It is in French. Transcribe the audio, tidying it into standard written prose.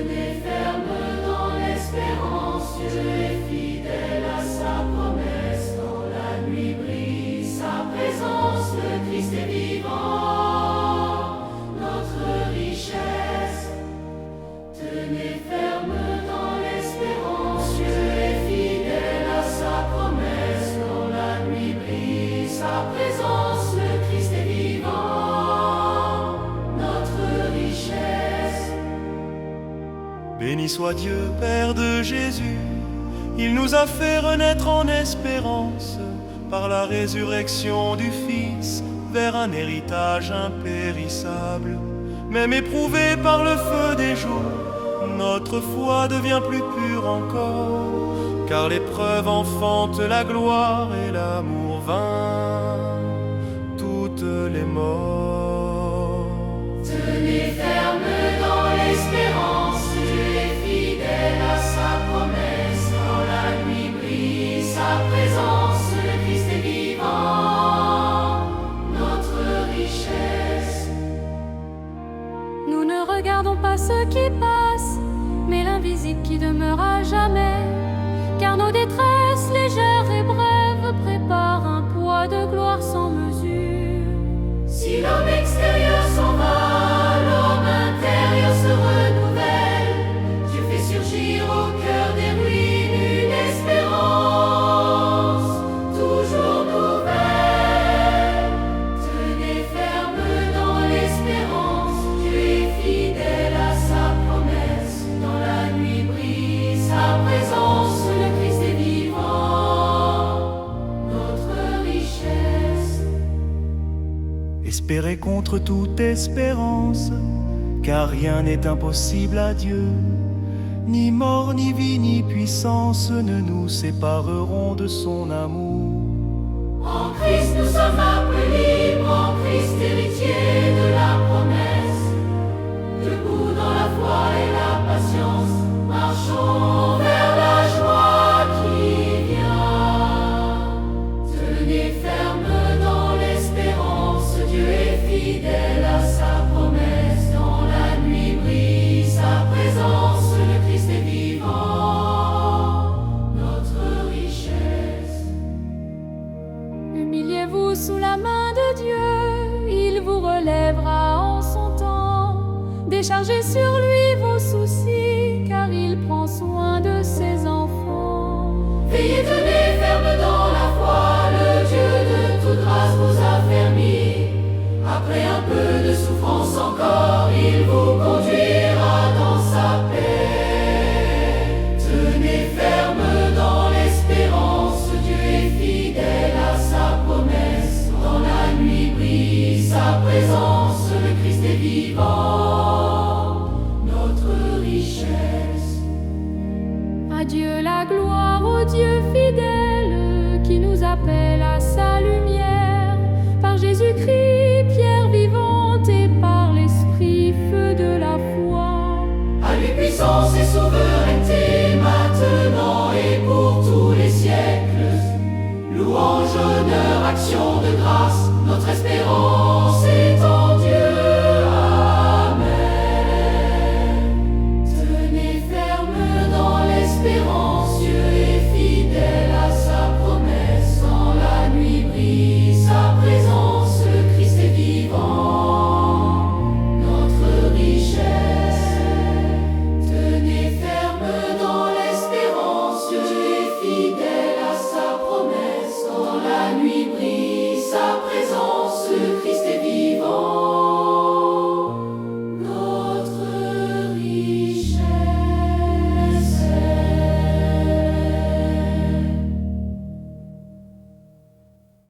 Tenez ferme dans l'espérance, Dieu est fidèle à sa promesse. Dans la nuit brille sa présence, le Christ est vivant, notre richesse. Tenez ferme dans l'espérance, Dieu est fidèle à sa promesse. Dans la nuit brille sa présence, le Christ est vivant, notre richesse. Béni soit Dieu, Père de Jésus, il nous a fait renaître en espérance par la résurrection du Fils vers un héritage impérissable. Même éprouvé par le feu des jours, notre foi devient plus pure encore, car l'épreuve enfante la gloire et l'amour vainc toutes les morts. Tenez ferme dans l'espérance, Dieu est fidèle à sa promesse. Dans la nuit brille sa présence, le Christ est vivant, notre richesse. Nous ne regardons pas ce qui passe, mais l'invisible qui demeure à jamais. Car nos détresses légères et brèves préparent un poids de gloire sans mesure. Si l'homme extérieur s'en va, l'homme intérieur se renouvelle. Dieu fait surgir au cœur des ruines une espérance toujours nouvelle. Tenez ferme dans l'espérance, Dieu est fidèle à sa promesse. Dans la nuit brille sa présence, le Christ est vivant, notre richesse. Espérez contre toute espérance, car rien n'est impossible à Dieu. Ni mort, ni vie, ni puissance ne nous sépareront de son amour. En Christ nous sommes appelés libres, en Christ héritiers de la promesse. Debout dans la foi et la patience, marchons vers la joie qui vient. Tenez ferme dans l'espérance, Dieu est fidèle à sa promesse. Dans la nuit brille sa présence, le Christ est vivant, notre richesse. Humiliez-vous sous la main de Dieu, il vous relèvera en son temps. Déchargez sur lui vos soucis, car il prend soin de ses enfants. Veillez, tenez ferme dans la foi, le Dieu de toute grâce vous affermit. Après un peu de souffrance encore, il vous conduira dans sa paix. Tenez ferme dans l'espérance, Dieu est fidèle à sa promesse. Dans la nuit brille sa présence, le Christ est vivant, notre richesse. À Dieu la gloire, au Dieu fidèle, qui nous appelle à sa lumière. Par Jésus-Christ, pierre vivante, et par l'Esprit, feu de la foi. À lui puissance et